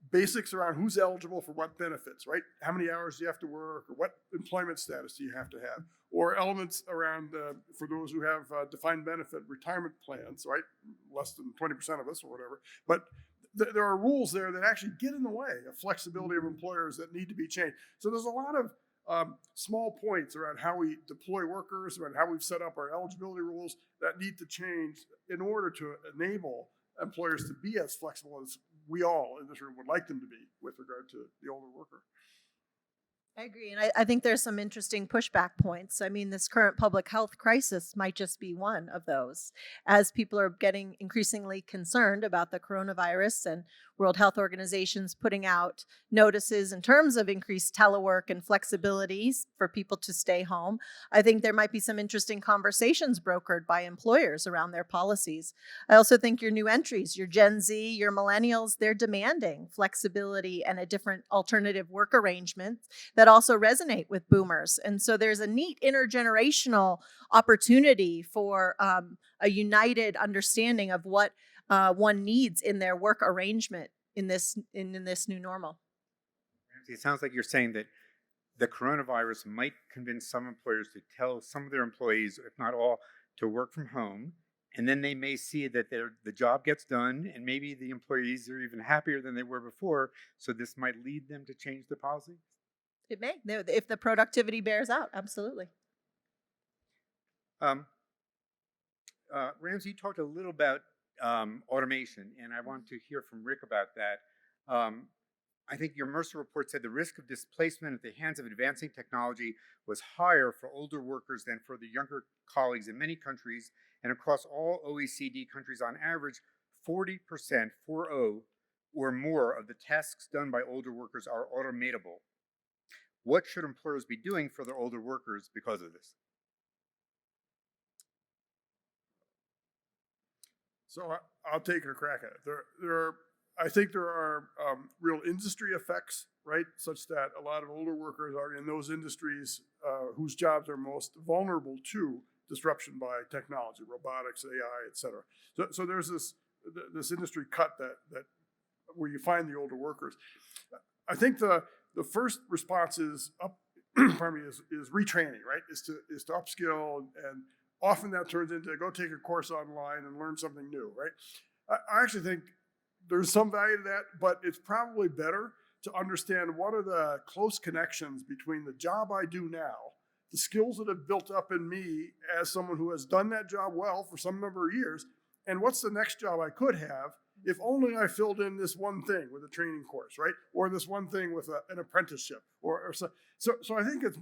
basics around who's eligible for what benefits, right? How many hours do you have to work, or what employment status do you have to have? Or elements around, for those who have defined benefit retirement plans, right? Less than 20% of us or whatever. But there are rules there that actually get in the way of flexibility of employers that need to be changed. So there's a lot of small points around how we deploy workers, around how we've set up our eligibility rules that need to change in order to enable employers to be as flexible as we all in this room would like them to be with regard to the older worker. I agree. And I think there's some interesting pushback points. I mean, this current public health crisis might just be one of those. As people are getting increasingly concerned about the coronavirus and World Health Organization's putting out notices in terms of increased telework and flexibilities for people to stay home, I think there might be some interesting conversations brokered by employers around their policies. I also think your new entries, your Gen Z, your millennials, they're demanding flexibility and a different alternative work arrangement that also resonate with boomers. And so there's a neat intergenerational opportunity for a united understanding of what one needs in their work arrangement in this new normal. Ramsey, it sounds like you're saying that the coronavirus might convince some employers to tell some of their employees, if not all, to work from home. And then they may see that the job gets done, and maybe the employees are even happier than they were before. So this might lead them to change the policy. It may, if the productivity bears out, absolutely. Ramsey, you talked a little about automation, and I want to hear from Rick about that. I think your Mercer report said the risk of displacement at the hands of advancing technology was higher for older workers than for the younger colleagues in many countries, and across all OECD countries, on average, 40%, 40, or more of the tasks done by older workers are automatable. What should employers be doing for their older workers because of this? So I'll take a crack at it. I think there are real industry effects, right? Such that a lot of older workers are in those industries whose jobs are most vulnerable to disruption by technology, robotics, AI, et cetera. So there's this industry cut that where you find the older workers. I think the first response is is retraining, right? Is to upskill, and often that turns into go take a course online and learn something new, right? I actually think there's some value to that, but it's probably better to understand what are the close connections between the job I do now, the skills that have built up in me as someone who has done that job well for some number of years, and what's the next job I could have if only I filled in this one thing with a training course, right? Or this one thing with an apprenticeship. So I think it's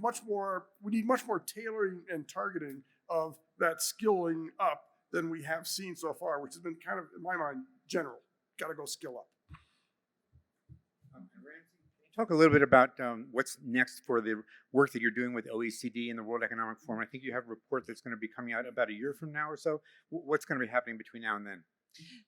we need much more tailoring and targeting of that skilling up than we have seen so far, which has been kind of, in my mind, general. Got to go skill up. Talk a little bit about what's next for the work that you're doing with OECD and the World Economic Forum. I think you have a report that's going to be coming out about a year from now or so. What's going to be happening between now and then?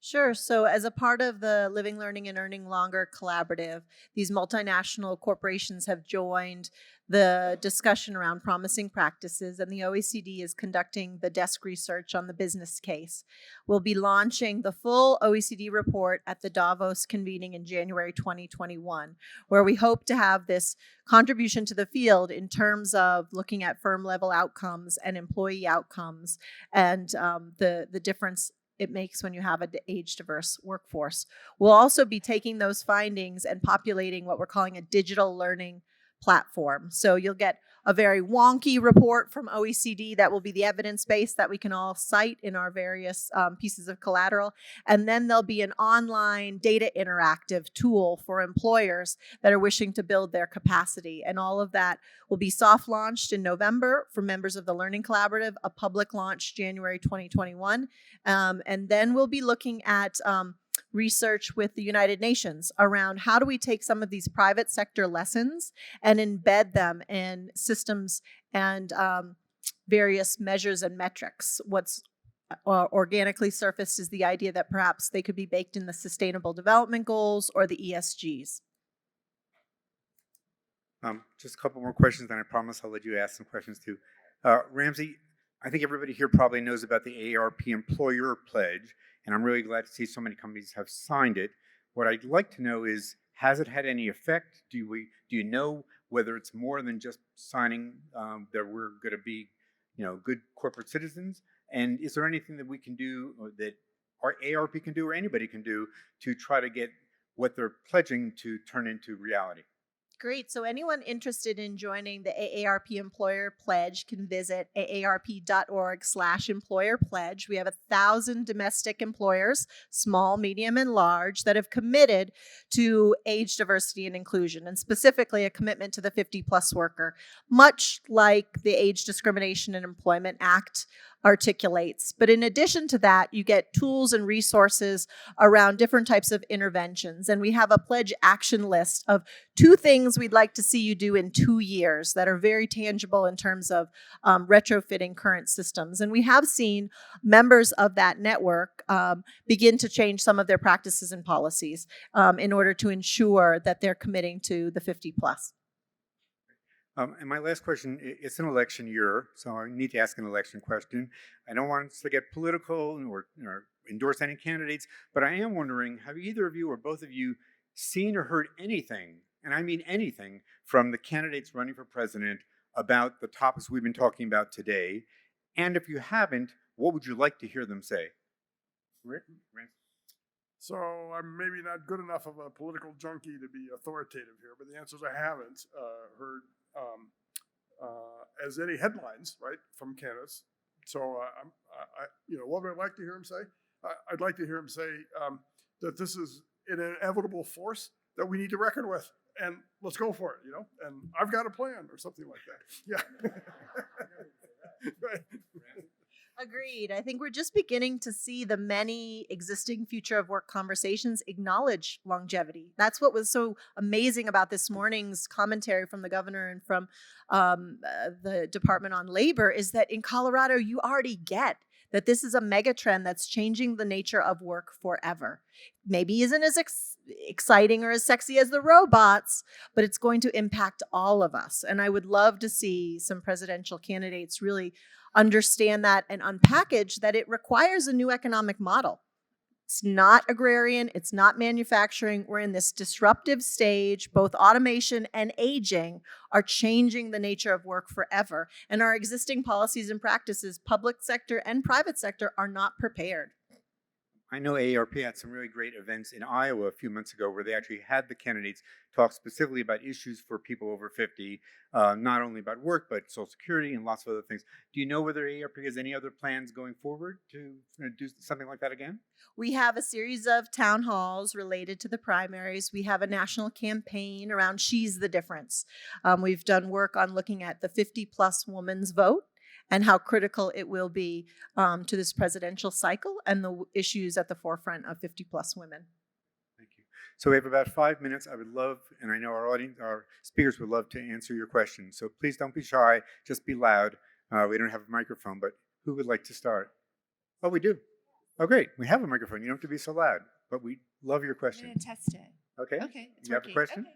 Sure. So as a part of the Living, Learning, and Earning Longer collaborative, these multinational corporations have joined the discussion around promising practices, and the OECD is conducting the desk research on the business case. We'll be launching the full OECD report at the Davos convening in January 2021, where we hope to have this contribution to the field in terms of looking at firm level outcomes and employee outcomes, and the difference it makes when you have an age-diverse workforce. We'll also be taking those findings and populating what we're calling a digital learning platform. So you'll get a very wonky report from OECD that will be the evidence base that we can all cite in our various pieces of collateral. And then there'll be an online data interactive tool for employers that are wishing to build their capacity. And all of that will be soft launched in November for members of the Learning Collaborative, a public launch January 2021. And then we'll be looking at research with the United Nations around how do we take some of these private sector lessons and embed them in systems and various measures and metrics. What's organically surfaced is the idea that perhaps they could be baked in the Sustainable Development Goals or the ESGs. Just a couple more questions, and I promise I'll let you ask some questions too. Ramsey, I think everybody here probably knows about the AARP Employer Pledge, and I'm really glad to see so many companies have signed it. What I'd like to know is, has it had any effect? Do you know whether it's more than just signing that we're going to be, good corporate citizens? And is there anything that we can do, or that our AARP can do, or anybody can do, to try to get what they're pledging to turn into reality? Great. So anyone interested in joining the AARP Employer Pledge can visit aarp.org/employer pledge. We have 1,000 domestic employers, small, medium, and large, that have committed to age diversity and inclusion, and specifically a commitment to the 50-plus worker, much like the Age Discrimination and Employment Act articulates. But in addition to that, you get tools and resources around different types of interventions. And we have a pledge action list of 2 things we'd like to see you do in 2 years that are very tangible in terms of retrofitting current systems. And we have seen members of that network begin to change some of their practices and policies in order to ensure that they're committing to the 50 plus. And my last question, it's an election year, so I need to ask an election question. I don't want us to get political or endorse any candidates, but I am wondering, have either of you or both of you seen or heard anything, and I mean anything, from the candidates running for president about the topics we've been talking about today? And if you haven't, what would you like to hear them say? Rick? So I'm maybe not good enough of a political junkie to be authoritative here, but the answer is I haven't heard as any headlines, right, from candidates. So what would I like to hear him say? I'd like to hear him say that this is an inevitable force that we need to reckon with, and let's go for it, and I've got a plan or something like that. Yeah. Right. Agreed. I think we're just beginning to see the many existing future of work conversations acknowledge longevity. That's what was so amazing about this morning's commentary from the governor and from the Department on Labor is that in Colorado, you already get that this is a mega trend that's changing the nature of work forever. Maybe isn't as exciting or as sexy as the robots, but it's going to impact all of us. And I would love to see some presidential candidates really understand that and unpackage that it requires a new economic model. It's not agrarian, it's not manufacturing. We're in this disruptive stage. Both automation and aging are changing the nature of work forever. And our existing policies and practices, public sector and private sector, are not prepared. I know AARP had some really great events in Iowa a few months ago where they actually had the candidates talk specifically about issues for people over 50, not only about work, but Social Security and lots of other things. Do you know whether AARP has any other plans going forward to do something like that again? We have a series of town halls related to the primaries. We have a national campaign around She's the Difference. We've done work on looking at the 50-plus woman's vote and how critical it will be to this presidential cycle and the issues at the forefront of 50-plus women. Thank you. So we have about 5 minutes. I would love, and I know our speakers would love to answer your questions. So please don't be shy, just be loud. We don't have a microphone, but who would like to start? Oh, we do. Oh, great. We have a microphone. You don't have to be so loud, but we love your question. I'm going to test it. Okay. Okay. It's you working. have a question? Okay.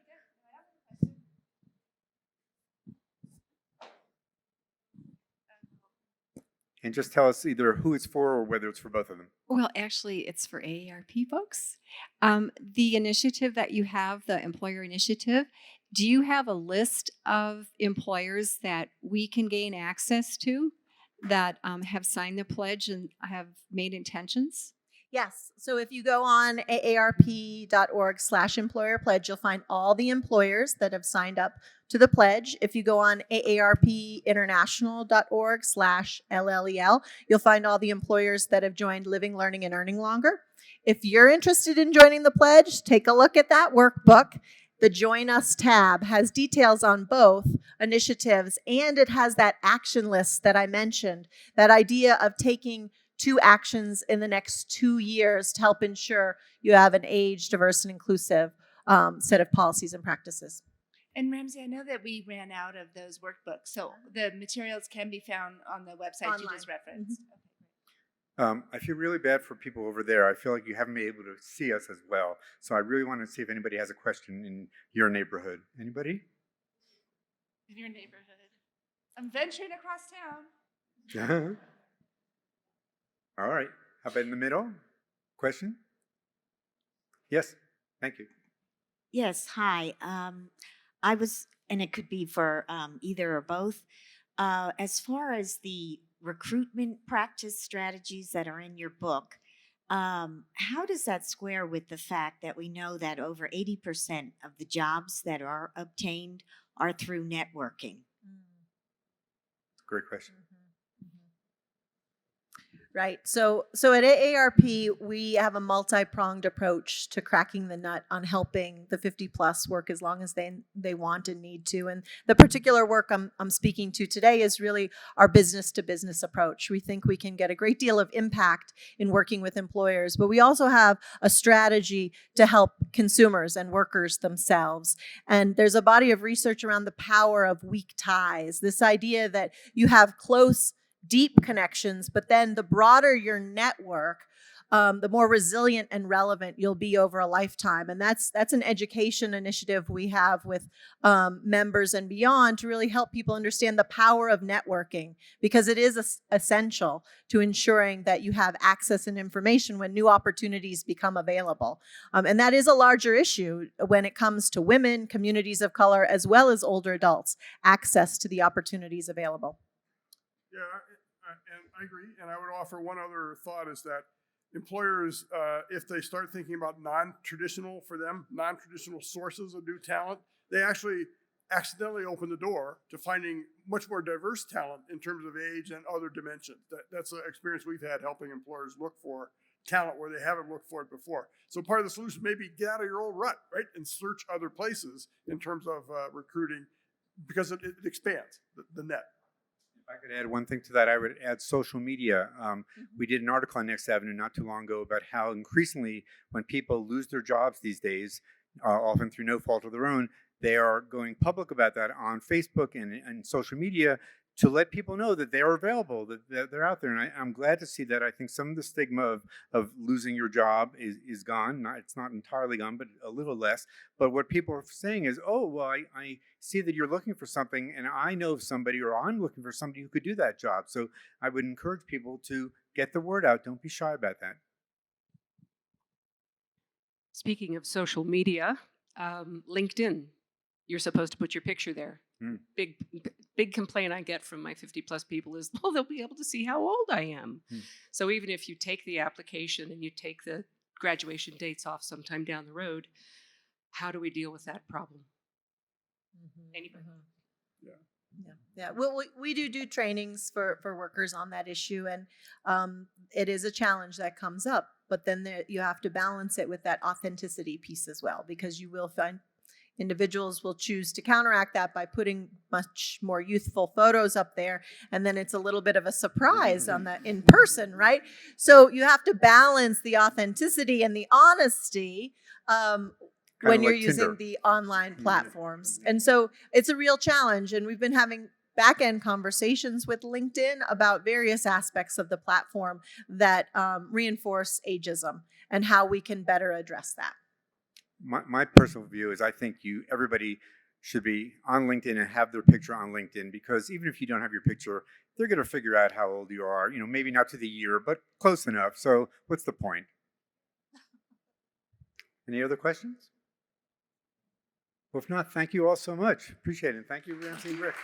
And just tell us either who it's for or whether it's for both of them. Well, actually, it's for AARP folks. The initiative that you have, the employer initiative, do you have a list of employers that we can gain access to that have signed the pledge and have made intentions? Yes. So if you go on aarp.org/employer pledge, you'll find all the employers that have signed up to the pledge. If you go on aarpinternational.org/LLEL, you'll find all the employers that have joined Living, Learning, and Earning Longer. If you're interested in joining the pledge, take a look at that workbook. The Join Us tab has details on both initiatives, and it has that action list that I mentioned, that idea of taking 2 actions in the next 2 years to help ensure you have an age, diverse, and inclusive set of policies and practices. And Ramsey, I know that we ran out of those workbooks, so the materials can be found on the website Online. you just referenced. I feel really bad for people over there. I feel like you haven't been able to see us as well. So I really want to see if anybody has a question in your neighborhood. Anybody? In your neighborhood. I'm venturing across town. All right. How about in the middle? Question? Yes. Thank you. Yes, hi. I was, and it could be for either or both. As far as the recruitment practice strategies that are in your book, how does that square with the fact that we know that over 80% of the jobs that are obtained are through networking? Great question. Right. So at AARP, we have a multi-pronged approach to cracking the nut on helping the 50-plus work as long as they want and need to. And the particular work I'm speaking to today is really our business-to-business approach. We think we can get a great deal of impact in working with employers, but we also have a strategy to help consumers and workers themselves. And there's a body of research around the power of weak ties, this idea that you have close, deep connections, but then the broader your network, the more resilient and relevant you'll be over a lifetime. And that's an education initiative we have with members and beyond to really help people understand the power of networking, because it is essential to ensuring that you have access and information when new opportunities become available. And that is a larger issue when it comes to women, communities of color, as well as older adults, access to the opportunities available. Yeah, and I agree. And I would offer one other thought is that employers, if they start thinking about non-traditional sources of new talent, they actually accidentally open the door to finding much more diverse talent in terms of age and other dimensions. That's an experience we've had helping employers look for talent where they haven't looked for it before. So part of the solution may be get out of your old rut, right? And search other places in terms of recruiting, because it expands the net. If I could add one thing to that, I would add social media. We did an article on Next Avenue not too long ago about how increasingly when people lose their jobs these days, often through no fault of their own, they are going public about that on Facebook and social media to let people know that they are available, that they're out there. And I'm glad to see that. I think some of the stigma of losing your job is gone. It's not entirely gone, but a little less. But what people are saying is, oh, well, I see that you're looking for something, and I know of somebody, or I'm looking for somebody who could do that job. So I would encourage people to get the word out. Don't be shy about that. Speaking of social media, LinkedIn, you're supposed to put your picture there. Big complaint I get from my 50+ people is, well, they'll be able to see how old I am. So even if you take the application and you take the graduation dates off sometime down the road, how do we deal with that problem? Anybody? Yeah. Well, we do trainings for workers on that issue, and it is a challenge that comes up. But then you have to balance it with that authenticity piece as well, because you will find individuals will choose to counteract that by putting much more youthful photos up there, and then it's a little bit of a surprise on the in person, right? So you have to balance the authenticity and the honesty when you're using the online platforms. And so it's a real challenge, and we've been having back-end conversations with LinkedIn about various aspects of the platform that reinforce ageism and how we can better address that. My personal view is I think everybody should be on LinkedIn and have their picture on LinkedIn, because even if you don't have your picture, they're going to figure out how old you are. Maybe not to the year, but close enough. So what's the point? Any other questions? Well, if not, thank you all so much. Appreciate it. Thank you, Ramsey and Rick.